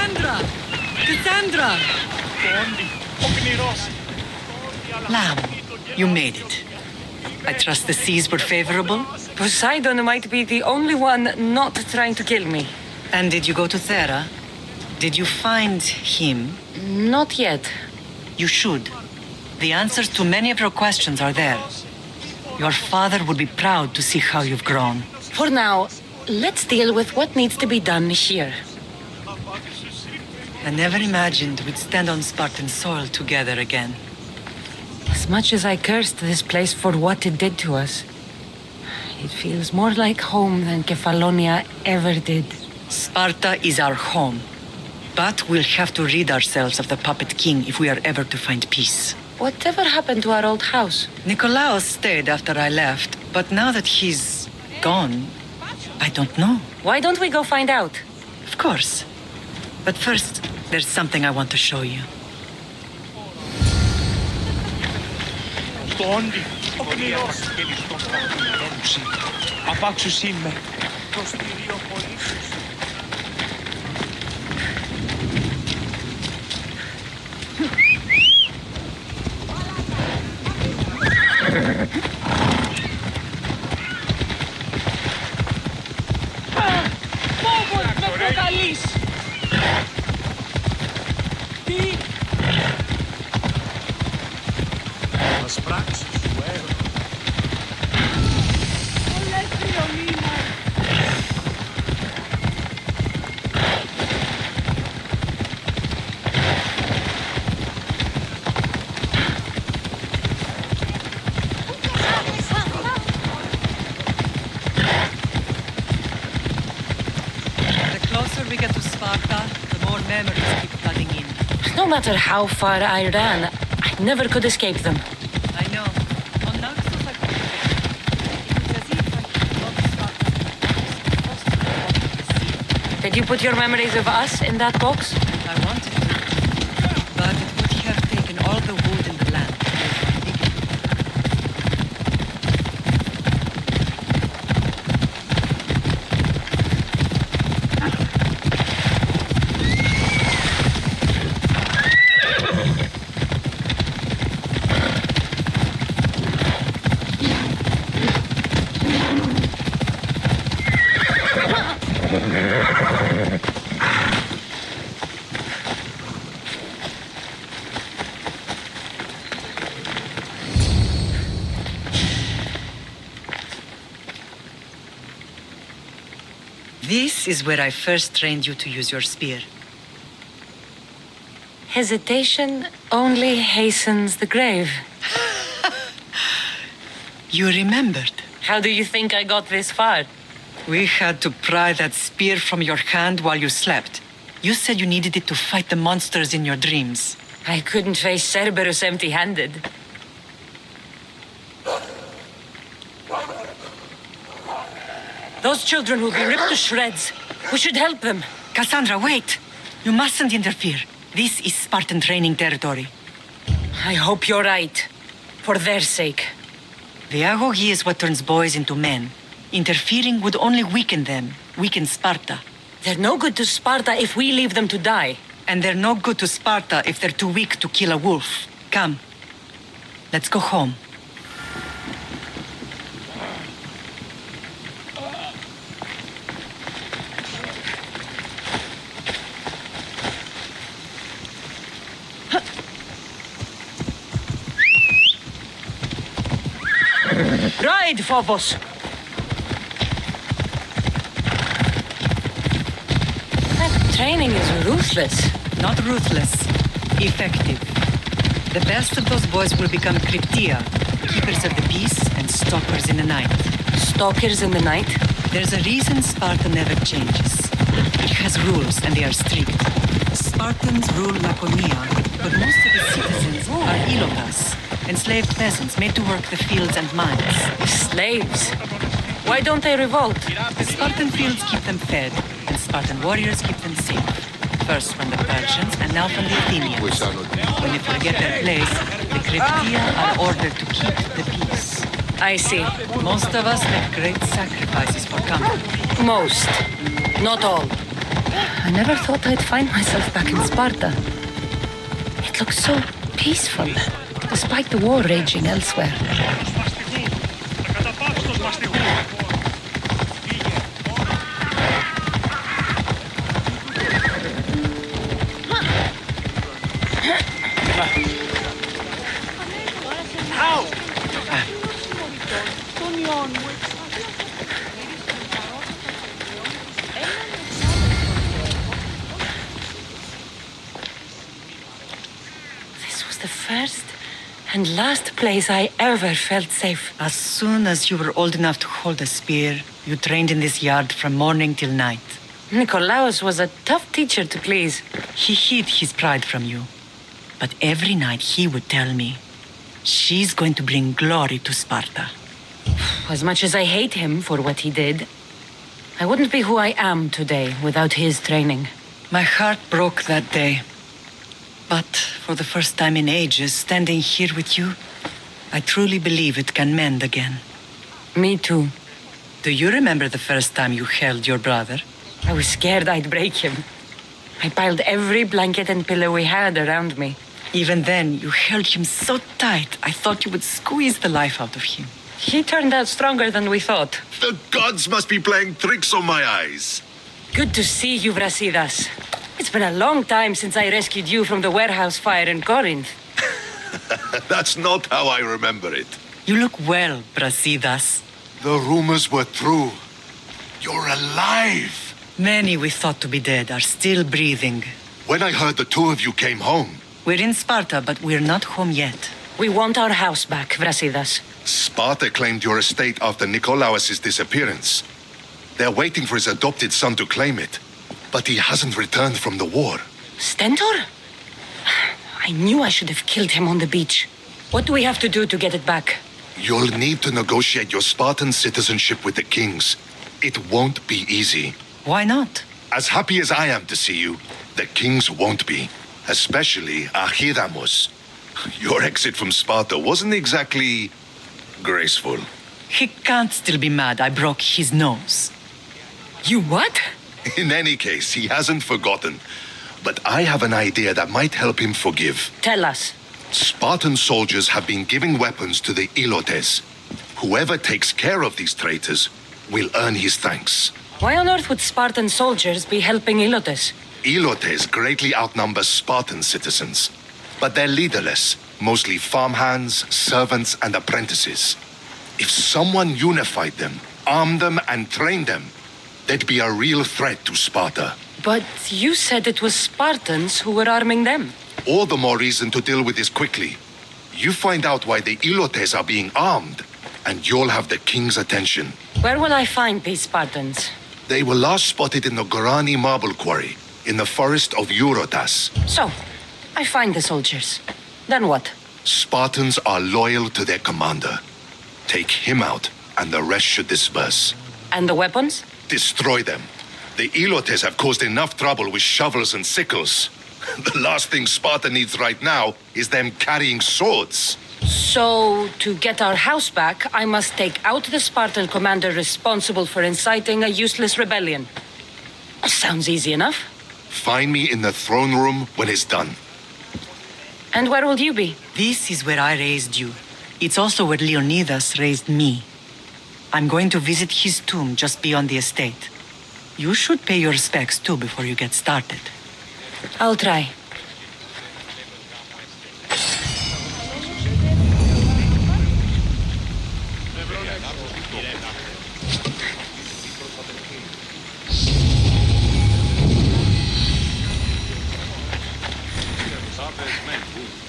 Kassandra! Kassandra! Lamb, you made it. I trust the seas were favorable? Poseidon might be the only one not trying to kill me. And did you go to Thera? Did you find him? Not yet. You should. The answers to many of your questions are there. Your father would be proud to see how you've grown. For now, let's deal with what needs to be done here. I never imagined we'd stand on Spartan soil together again. As much as I cursed this place for what it did to us, it feels more like home than Kefalonia ever did. Sparta is our home. But we'll have to rid ourselves of the puppet king if we are ever to find peace. Whatever happened to our old house? Nikolaos stayed after I left, but now that he's gone, I don't know. Why don't we go find out? Of course. But first, there's something I want to show you. We get to Sparta, the more memories keep flooding in. No matter how far I ran, I never could escape them. I know. On Naxos, I couldn't. It was as if I loved Sparta. Did you put your memories of us in that box? I wanted to, but it would have taken all the wood in the land to build one big. This is where I first trained you to use your spear. Hesitation only hastens the grave. You remembered. How do you think I got this far? We had to pry that spear from your hand while you slept. You said you needed it to fight the monsters in your dreams. I couldn't face Cerberus empty-handed. Those children will be ripped to shreds. We should help them. Kassandra, wait! You mustn't interfere. This is Spartan training territory. I hope you're right. For their sake. The agoge is what turns boys into men. Interfering would only weaken them, weaken Sparta. They're no good to Sparta if we leave them to die. And they're no good to Sparta if they're too weak to kill a wolf. Come. Let's go home. Ride, Phobos! That training is ruthless. Not ruthless. Effective. The best of those boys will become Cryptia, keepers of the peace and stalkers in the night. Stalkers in the night? There's a reason Sparta never changes. It has rules and they are strict. Spartans rule Laconia, but most of its citizens are ilotas, enslaved peasants made to work the fields and mines. Slaves? Why don't they revolt? The Spartan fields keep them fed, and Spartan warriors keep them safe. First from the Persians, and now from the Athenians. When they forget their place, the Cryptia are ordered to keep the peace. I see. Most of us make great sacrifices for comfort. Most. Not all. I never thought I'd find myself back in Sparta. It looks so peaceful, despite the war raging elsewhere. This was the first and last place I ever felt safe. As soon as you were old enough to hold a spear, you trained in this yard from morning till night. Nikolaos was a tough teacher to please. He hid his pride from you. But every night he would tell me, she's going to bring glory to Sparta. As much as I hate him for what he did, I wouldn't be who I am today without his training. My heart broke that day. But for the first time in ages, standing here with you, I truly believe it can mend again. Me too. Do you remember the first time you held your brother? I was scared I'd break him. I piled every blanket and pillow we had around me. Even then, you held him so tight, I thought you would squeeze the life out of him. He turned out stronger than we thought. The gods must be playing tricks on my eyes. Good to see you, Brasidas. It's been a long time since I rescued you from the warehouse fire in Corinth. That's not how I remember it. You look well, Brasidas. The rumors were true. You're alive. Many we thought to be dead are still breathing. When I heard the two of you came home, We're in Sparta, but we're not home yet. We want our house back, Brasidas. Sparta claimed your estate after Nikolaos' disappearance. They're waiting for his adopted son to claim it. But he hasn't returned from the war. Stentor? I knew I should have killed him on the beach. What do we have to do to get it back? You'll need to negotiate your Spartan citizenship with the kings. It won't be easy. Why not? As happy as I am to see you, the kings won't be. Especially Archidamos. Your exit from Sparta wasn't exactly graceful. He can't still be mad I broke his nose. You what? In any case, he hasn't forgotten. But I have an idea that might help him forgive. Tell us. Spartan soldiers have been giving weapons to the Ilotes. Whoever takes care of these traitors will earn his thanks. Why on earth would Spartan soldiers be helping Ilotes? Ilotes greatly outnumber Spartan citizens. But they're leaderless, mostly farmhands, servants, and apprentices. If someone unified them, armed them, and trained them, they'd be a real threat to Sparta. But you said it was Spartans who were arming them. All the more reason to deal with this quickly. You find out why the Ilotes are being armed, and you'll have the king's attention. Where will I find these Spartans? They were last spotted in the Gorani marble quarry, in the forest of Eurotas. So, I find the soldiers. Then what? Spartans are loyal to their commander. Take him out, and the rest should disperse. And the weapons? Destroy them. The Ilotes have caused enough trouble with shovels and sickles. The last thing Sparta needs right now is them carrying swords. So, to get our house back, I must take out the Spartan commander responsible for inciting a useless rebellion. Sounds easy enough. Find me in the throne room when it's done. And where will you be? This is where I raised you. It's also where Leonidas raised me. I'm going to visit his tomb just beyond the estate. You should pay your respects too before you get started. I'll try.